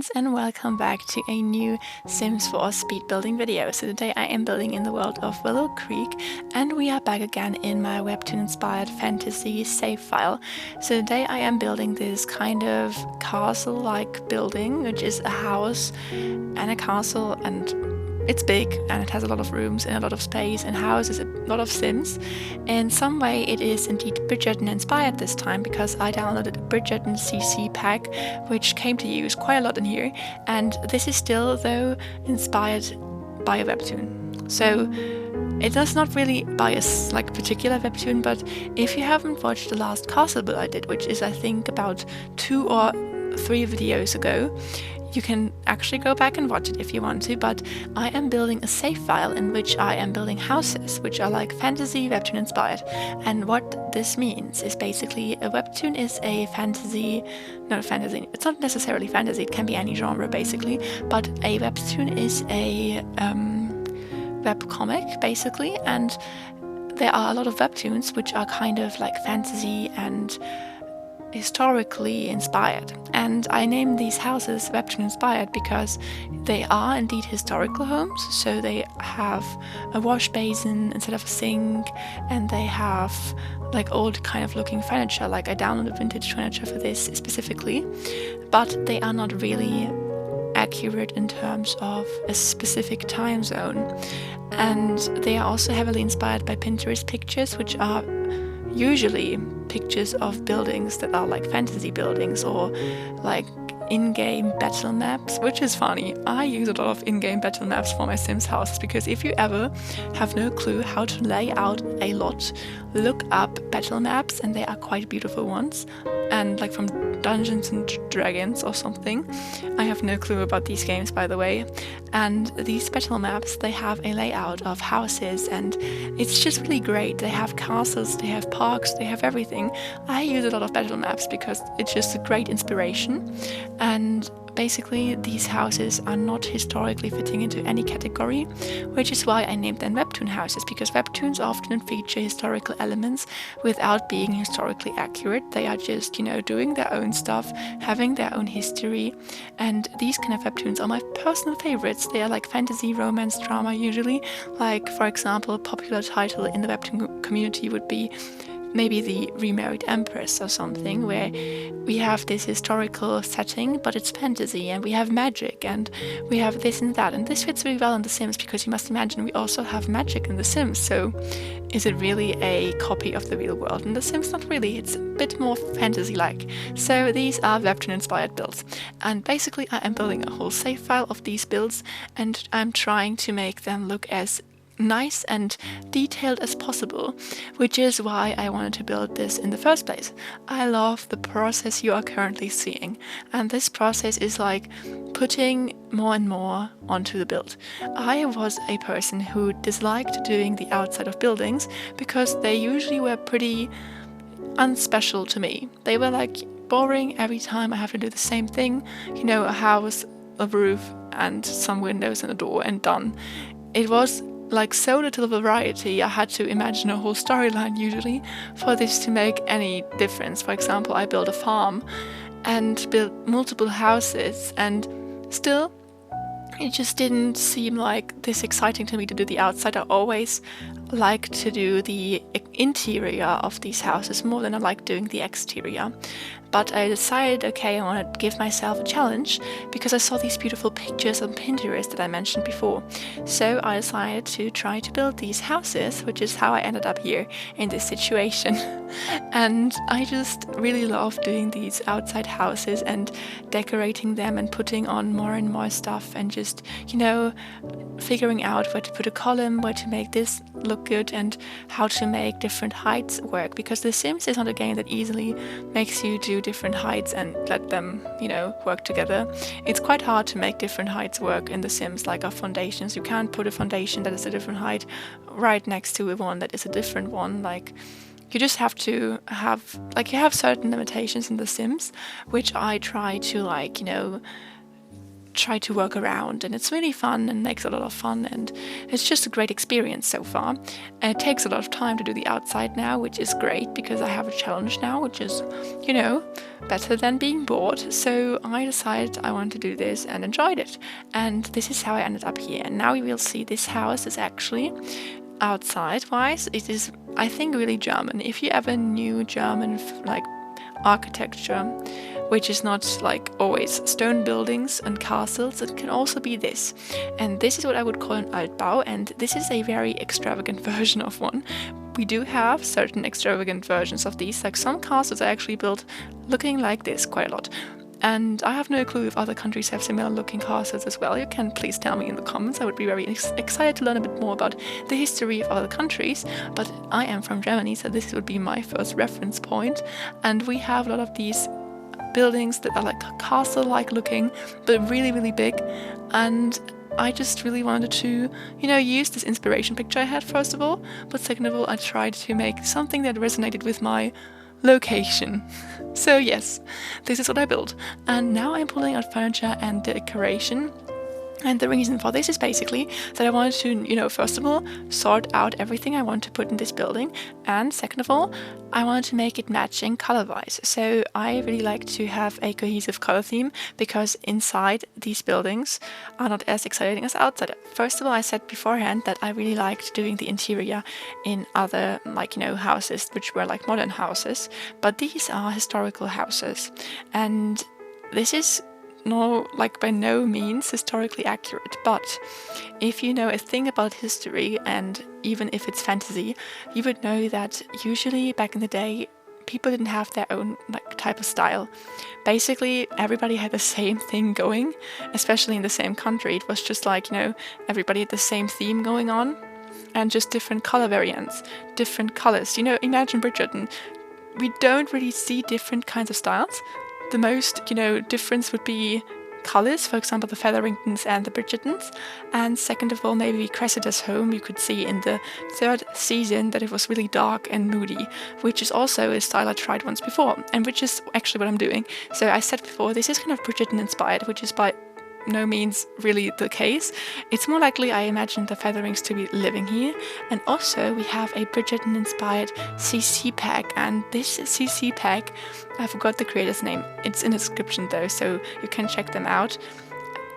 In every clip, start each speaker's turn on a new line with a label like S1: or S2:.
S1: guys, and welcome back to a new Sims 4 speed building video. So today I am building in the world of Willow Creek, and we are back again in my Webtoon-inspired fantasy save file. So today I am building this kind of castle-like building, which is a house and a castle, and it's big and it has a lot of rooms and a lot of space and houses a lot of Sims. In some way it is indeed Bridgerton inspired this time, because I downloaded a Bridgerton CC pack which came to use quite a lot in here, and this is still though inspired by a webtoon. So it does not really bias like a particular webtoon, but if you haven't watched the last castle build I did, which is I think about 2 or 3 videos ago, you can actually go back and watch it if you want to, but I am building a save file in which I am building houses, which are like fantasy webtoon inspired. And what this means is basically a webtoon is a fantasy, not a fantasy, it's not necessarily fantasy, it can be any genre basically, but a webtoon is a webcomic basically, and there are a lot of webtoons which are kind of like fantasy and historically inspired, and I named these houses webtoon inspired because they are indeed historical homes. So they have a wash basin instead of a sink, and they have like old kind of looking furniture. Like I downloaded vintage furniture for this specifically, but they are not really accurate in terms of a specific time zone, and they are also heavily inspired by Pinterest pictures, which are usually pictures of buildings that are like fantasy buildings or like in-game battle maps, which is funny. I use a lot of in-game battle maps for my Sims houses, because if you ever have no clue how to lay out a lot, look up battle maps, and they are quite beautiful ones, and like from Dungeons and Dragons or something. I have no clue about these games, by the way. And these battle maps, they have a layout of houses, and it's just really great. They have castles, they have parks, they have everything. I use a lot of battle maps because it's just a great inspiration. And basically these houses are not historically fitting into any category, which is why I named them webtoon houses, because webtoons often feature historical elements without being historically accurate. They are just, you know, doing their own stuff, having their own history, and these kind of webtoons are my personal favorites. They are like fantasy, romance, drama usually. Like for example, a popular title in the webtoon community would be maybe The Remarried Empress or something, where we have this historical setting but it's fantasy, and we have magic, and we have this and that, and this fits really well in The Sims, because you must imagine we also have magic in The Sims. So is it really a copy of the real world in The Sims? Not really, it's a bit more fantasy-like. So these are webtoon inspired builds, and basically I am building a whole save file of these builds, and I'm trying to make them look as nice and detailed as possible, which is why I wanted to build this in the first place. I love the process you are currently seeing, and this process is like putting more and more onto the build. I was a person who disliked doing the outside of buildings because they usually were pretty unspecial to me. They were like boring. Every time I have to do the same thing, you know, a house, a roof, and some windows and a door, and done. It was like so little variety. I had to imagine a whole storyline usually for this to make any difference. For example, I built a farm and built multiple houses, and still it just didn't seem like this exciting to me to do the outside. I always like to do the interior of these houses more than I like doing the exterior. But I decided, okay, I want to give myself a challenge, because I saw these beautiful pictures on Pinterest that I mentioned before. So I decided to try to build these houses, which is how I ended up here in this situation. And I just really love doing these outside houses and decorating them and putting on more and more stuff, and just, you know, figuring out where to put a column, where to make this look good, and how to make different heights work, because The Sims is not a game that easily makes you do different heights and let them, you know, work together. It's quite hard to make different heights work in The Sims, like our foundations. You can't put a foundation that is a different height right next to one that is a different one. Like, you just have to have, like, you have certain limitations in The Sims, which I try to, like, you know, try to work around, and it's really fun and makes a lot of fun, and it's just a great experience so far. And it takes a lot of time to do the outside now, which is great because I have a challenge now, which is, better than being bored. So I decided I want to do this and enjoyed it, and this is how I ended up here. And now you will see this house is actually, outside wise, it is, I think, really German. If you ever knew German like architecture, which is not like always stone buildings and castles, it can also be this. And this is what I would call an Altbau, and this is a very extravagant version of one. We do have certain extravagant versions of these, like some castles are actually built looking like this quite a lot. And I have no clue if other countries have similar looking castles as well. You can please tell me in the comments. I would be very excited to learn a bit more about the history of other countries. But I am from Germany, so this would be my first reference point. And we have a lot of these buildings that are like castle-like looking, but really, really big. And I just really wanted to, use this inspiration picture I had, first of all. But second of all, I tried to make something that resonated with my location. So yes, this is what I built. And now I'm pulling out furniture and decoration. And the reason for this is basically that I wanted to, first of all, sort out everything I want to put in this building. And second of all, I wanted to make it matching color-wise. So I really like to have a cohesive color theme because inside these buildings are not as exciting as outside. First of all, I said beforehand that I really liked doing the interior in other, houses, which were like modern houses. But these are historical houses. And this is by no means historically accurate, but if you know a thing about history, and even if it's fantasy, you would know that usually back in the day people didn't have their own type of style. Basically everybody had the same thing going, especially in the same country. It was just everybody had the same theme going on, and just different color variants, different colors. Imagine Bridgerton. We don't really see different kinds of styles. The most, difference would be colors, for example, the Featheringtons and the Bridgertons. And second of all, maybe Cressida's home. You could see in the third season that it was really dark and moody, which is also a style I tried once before, and which is actually what I'm doing. So I said before, this is kind of Bridgerton inspired, which is by no means really the case. It's more likely I imagine the Featherings to be living here. And also we have a Bridgerton inspired CC pack, and this CC pack, I forgot the creator's name. It's in the description though, so you can check them out.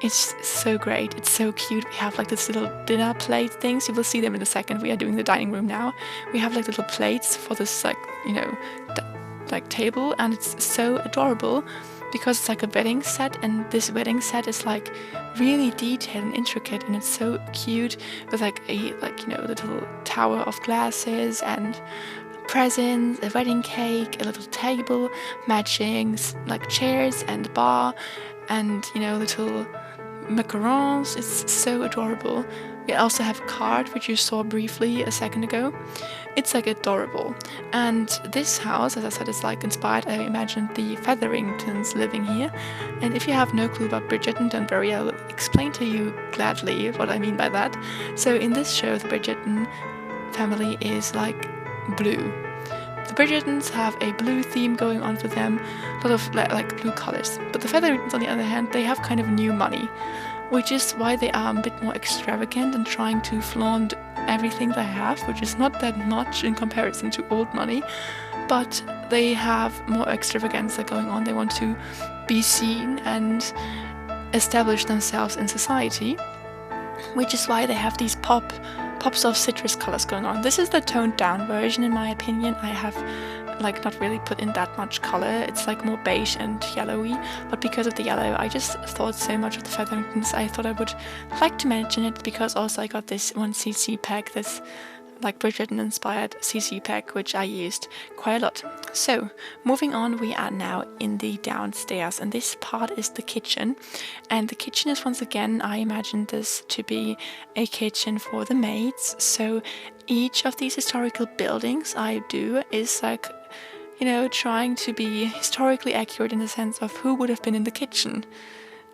S1: It's so great, it's so cute. We have this little dinner plate things. You will see them in a second. We are doing the dining room now. We have little plates for this table, and it's so adorable because it's like a wedding set, and this wedding set is really detailed and intricate, and it's so cute with a little tower of glasses and presents, a wedding cake, a little table matching chairs and bar, and little macarons. It's so adorable. We also have a card, which you saw briefly a second ago. It's adorable. And this house, as I said, is inspired. I imagined the Featheringtons living here. And if you have no clue about Bridgerton, don't worry, I will explain to you gladly what I mean by that. So in this show, the Bridgerton family is blue. The Bridgertons have a blue theme going on for them, a lot of blue colors. But the Featheringtons, on the other hand, they have kind of new money, which is why they are a bit more extravagant and trying to flaunt everything they have, which is not that much in comparison to old money, but they have more extravaganza going on. They want to be seen and establish themselves in society, which is why they have these pops of citrus colors going on. This is the toned down version, in my opinion. I have not really put in that much color. It's more beige and yellowy, but because of the yellow, I just thought so much of the Featheringtons. I thought I would like to mention it because also I got this one CC pack, this Bridgerton inspired CC pack, which I used quite a lot. So moving on, we are now in the downstairs, and this part is the kitchen. And the kitchen is, once again, I imagined this to be a kitchen for the maids. So each of these historical buildings I do is trying to be historically accurate in the sense of who would have been in the kitchen.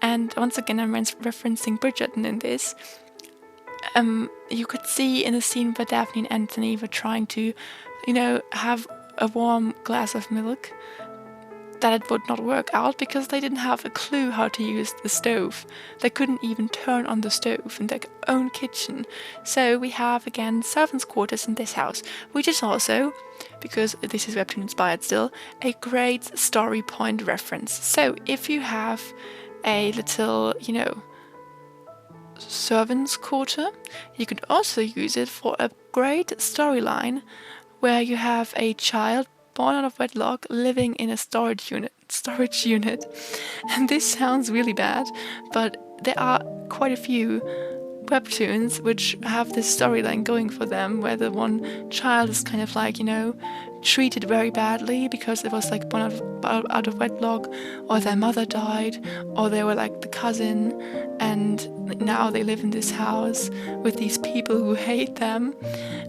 S1: And once again, I'm referencing Bridgerton in this. You could see in the scene where Daphne and Anthony were trying to, have a warm glass of milk. that it would not work out because they didn't have a clue how to use the stove. They couldn't even turn on the stove in their own kitchen. So we have again servants' quarters in this house, which is also, because this is Webtoon inspired still, a great story point reference. So if you have a little, servants' quarter, you could also use it for a great storyline where you have a child born out of wedlock living in a storage unit. And this sounds really bad, but there are quite a few webtoons which have this storyline going for them, where the one child is kind of like, treated very badly because it was like born out of wedlock, or their mother died, or they were like the cousin, and now they live in this house with these people who hate them,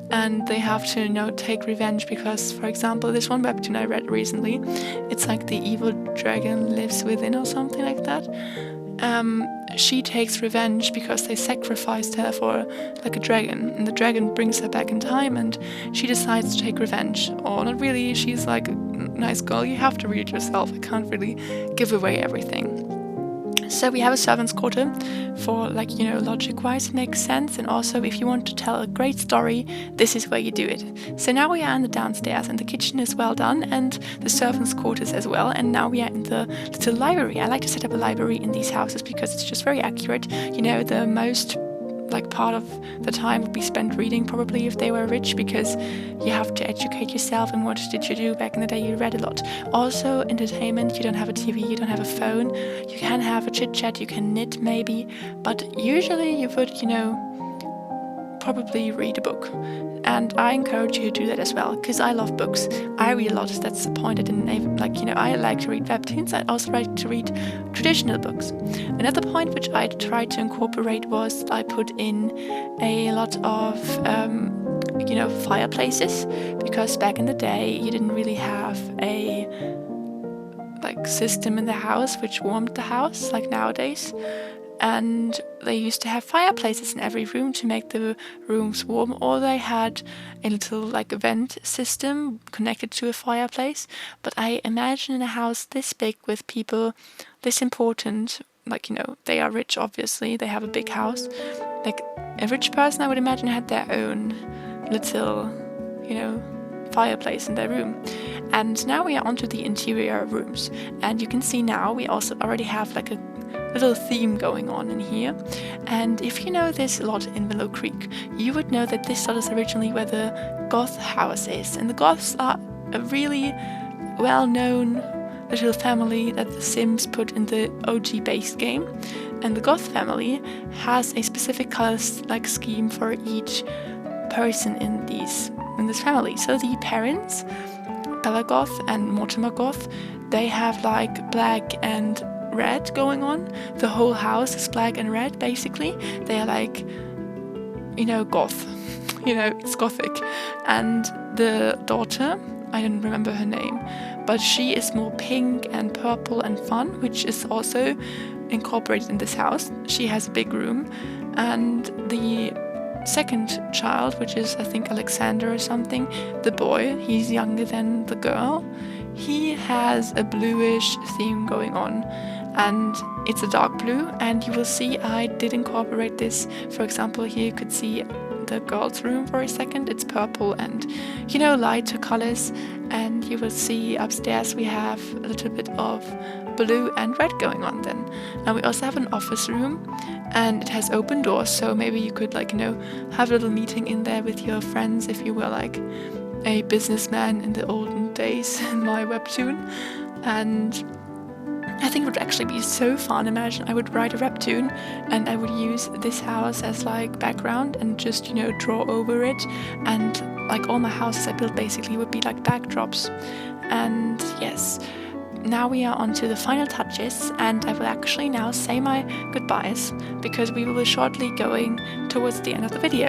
S1: and they have to take revenge because, for example, this one webtoon I read recently, it's like the evil dragon lives within or something like that. She takes revenge because they sacrificed her for like a dragon, and the dragon brings her back in time, and she decides to take revenge. Or not really, she's like a nice girl. You have to read it yourself. I can't really give away everything. So we have a servant's quarter for logic-wise it makes sense, and also if you want to tell a great story, this is where you do it. So now we are in the downstairs, and the kitchen is well done, and the servant's quarters as well, and now we are in the little library. I like to set up a library in these houses because it's just very accurate. The most part of the time would be spent reading, probably, if they were rich, because you have to educate yourself. And what did you do back in the day? You read a lot. Also entertainment, you don't have a TV, you don't have a phone, you can have a chit chat, you can knit maybe, but usually you would probably read a book. And I encourage you to do that as well, because I love books. I read a lot. That's the point. I didn't even I like to read webtoons. I also like to read traditional books. Another point which I tried to incorporate was I put in a lot of fireplaces, because back in the day you didn't really have a system in the house which warmed the house like nowadays. And they used to have fireplaces in every room to make the rooms warm, or they had a little vent system connected to a fireplace. But I imagine in a house this big with people this important, they are rich, obviously, they have a big house. A rich person, I would imagine, had their own little, fireplace in their room. And now we are onto the interior rooms, and you can see now we also already have a little theme going on in here. And if you know this lot in Willow Creek, you would know that this lot is originally where the goth house is, and the goths are a really well-known little family that the Sims put in the OG base game. And the goth family has a specific color scheme for each person in this family. So the parents, Bella Goth and Mortimer Goth, they have black and red going on. The whole house is black and red, basically. They are goth. It's gothic. And the daughter, I don't remember her name, but she is more pink and purple and fun, which is also incorporated in this house. She has a big room. And the second child, which is I think Alexander or something, the boy, he's younger than the girl, he has a bluish theme going on, and it's a dark blue. And you will see I did incorporate this. For example, here you could see the girl's room for a second. It's purple and lighter colors, and you will see upstairs we have a little bit of blue and red going on then. And we also have an office room, and it has open doors, so maybe you could have a little meeting in there with your friends if you were a businessman in the olden days in my webtoon. And I think it would actually be so fun. Imagine I would write a webtoon and I would use this house as background and just draw over it, and all my houses I built basically would be backdrops. And yes, now we are on to the final touches, and I will actually now say my goodbyes, because we will be shortly going towards the end of the video.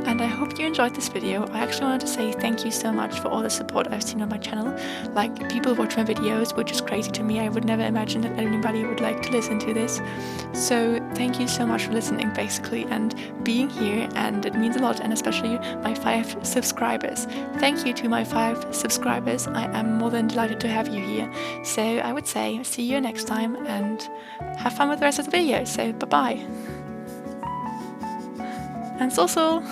S1: And I hope you enjoyed this video. I actually wanted to say thank you so much for all the support I've seen on my channel. Like, people watch my videos, which is crazy to me. I would never imagine that anybody would like to listen to this. So thank you so much for listening, basically, and being here, and it means a lot, and especially my 5 subscribers. Thank you to my 5 subscribers. I am more than delighted to have you here. So I would say see you next time, and have fun with the rest of the video. So bye bye. And so.